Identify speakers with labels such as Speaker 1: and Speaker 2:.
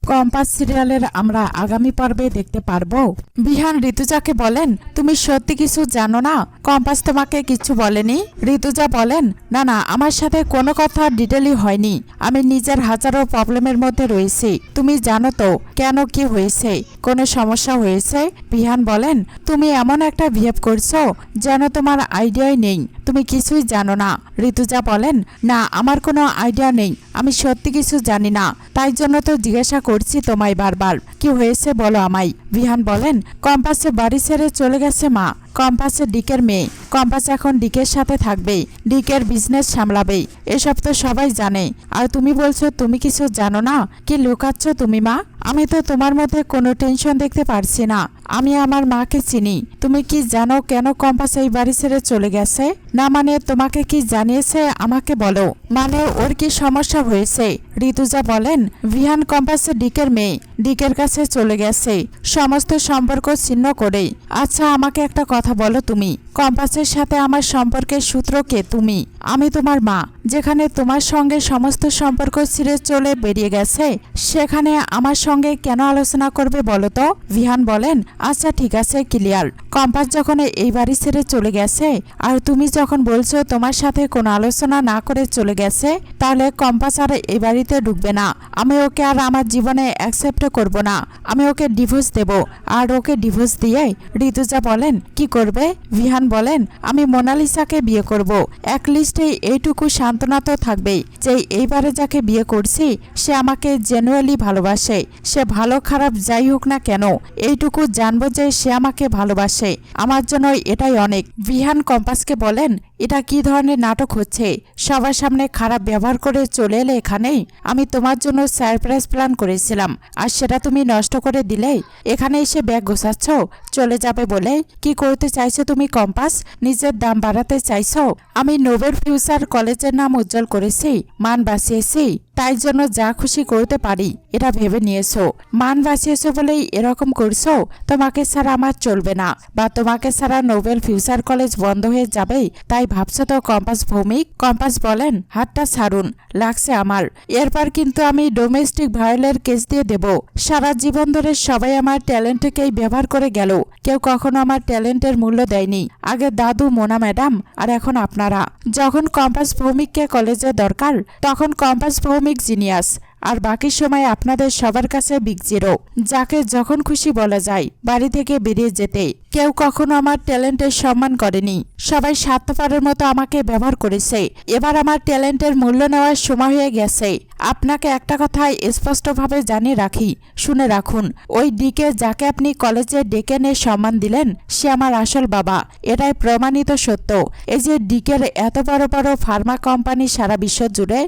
Speaker 1: Compass সিরিয়ালের আমরা আগামী পর্বে দেখতে পারবো। বিহান ঋতুজাকে বলেন, তুমি সত্যি কিছু জানো না? কম্পাস তোমাকে কিছু বলেনি? ঋতুজা বলেন, না না, আমার সাথে কোনো কথা ডিটেলই হয়নি। আমি নিজের হাজারো প্রবলেমের মধ্যে রয়েছি। তুমি জানো তো কেন, কি হয়েছে? কোনো সমস্যা হয়েছে? বিহান বলেন, তুমি এমন একটা বিহেভ করছো যেন তোমার আইডিয়াই নেই, তুমি কিছুই জানো না। ঋতুজা বলেন, না, আমার কোনো আইডিয়া নেই, আমি সত্যি কিছু জানি না, তাই জন্য তো জিজ্ঞাসা করছি তোমায় বারবার, কি হয়েছে বলো আমায়। বিহান বলেন, কম্পাসে বাড়ি ছেড়ে চলে গেছে মা। কম্পাসে ডিকের মেয়ে, কম্পাস এখন ডিকের সাথে থাকবে, ডিকের বিজনেস সামলাবে, এসব তো সবাই জানে। আর তুমি বলছো তুমি কিছু জানো না? কি লুকাচ্ছ তুমি মা? আমি তো তোমার মধ্যে কোনো টেনশন দেখতে পারছি না। আমি আমার মাকে চিনি। তুমি কি জানো কেন কম্পাস এই বাড়ি ছেড়ে চলে গেছে? না মানে তোমাকে কি জানিয়েছে আমাকে বলো, মানে ওর কি সমস্যা হয়েছে? ঋতুজা বলেন, বিহান কম্পাসে ডিকের মেয়ে, ডিকের কাছে চলে গেছে সমস্ত সম্পর্ক ছিন্ন করে। আচ্ছা আমাকে একটা কথা বলো, তুমি কম্পাসের সাথে আমার সম্পর্কের সূত্র কে? তুমি? আমি তোমার মা। যেখানে তোমার সঙ্গে সমস্ত সম্পর্ক ছিঁড়ে চলে বেরিয়ে গেছে, সেখানে আমার সঙ্গে কেন আলোচনা করবে বলো তো? বিহান বলেন, আচ্ছা ঠিক আছে, ক্লিয়ার। কম্পাস যখন এই বাড়ি ছেড়ে চলে গেছে আর তুমি যখন বলছো তোমার সাথে কোনো আলোচনা না করে চলে গেছে, তাহলে কম্পাস আর এই বাড়িতে ঢুকবে না। আমি ওকে আর আমার জীবনে অ্যাকসেপ্ট করব না। আমি ওকে ডিভোর্স দেব। আর ওকে ডিভোর্স দিয়ে ঋতুজা বলেন, কি করবে? বিহান বলেন, আমি মোনালিসাকে বিয়ে করব। এক লিস্টে এইটুকু সান্ত্বনা তো থাকবেই যে এইবারে যাকে বিয়ে করছি সে আমাকে জেনুয়ালি ভালোবাসে। সে ভালো খারাপ যাই হোক না কেন, এইটুকু জানবো যে সে আমাকে ভালোবাসে। আমার জন্য এটাই অনেক। বিহান কম্পাসকে বলেন, এটা কি ধরনের নাটক হচ্ছে? সবার সামনে খারাপ ব্যবহার করে চলে এলে এখানে? আমি তোমার জন্য সারপ্রাইজ প্ল্যান করেছিলাম আর সেটা তুমি নষ্ট করে দিলে। এখানে এসে ব্যাগ গোছাচ্ছ চলে যাবে বলে? কি করতে চাইছো তুমি কম্পাস? নিজের দাম বাড়াতে চাইছো? আমি নোবেল ফিউচার কলেজের নাম উজ্জ্বল করেছি, মান বাঁচিয়েছি, তাই জন্য যা খুশি করতে পারি এটা ভেবে নিয়েছো। মান বাঁচিয়েছো বলেই এরকম করছো? তোমাকে ছাড়া আমার চলবে না, বা তোমাকে ছাড়া নোবেল ফিউচার কলেজ বন্ধ হয়ে যাবে তাই ভাবছো তো কম্পাস ভৌমিক? কম্পাস বলেন, হাতটা ছাড়ুন, লাগছে আমার। এরপর কিন্তু আমি ডোমেস্টিক ভায়োলেন্স কেস দিয়ে দেব। সারা জীবন ধরে সবাই আমার ট্যালেন্টকেই ব্যবহার করে গেল, কেউ কখনো আমার ট্যালেন্টের মূল্য দেয়নি। আগে দাদু, মোনা ম্যাডাম, আর এখন আপনারা। যখন কম্পাস ভৌমিককে কলেজে দরকার তখন কম্পাস ভৌমিক জিনিয়াস, আর বাকি সময় আপনাদের সবার কাছে বিগ জিরো, যাকে যখন খুশি বলা যায় বাড়ি থেকে বেরিয়ে যেতে। কেউ কখনো আমার ট্যালেন্টের সম্মান করেনি, সবাই স্বার্থপরের মতো আমাকে ব্যবহার করেছে। এবার আমার ট্যালেন্টের মূল্য নেওয়ার সময় হয়ে গেছে। আপনাকে একটা কথা স্পষ্টভাবে জানিয়ে রাখি, শুনে রাখুন, ওই ডিকে যাকে আপনি কলেজে ডেকে নিয়ে সম্মান দিলেন সে আমার আসল বাবা। এটাই প্রমাণিত সত্য। এই যে ডিকের এত বড় বড় ফার্মা কোম্পানি সারা বিশ্ব জুড়ে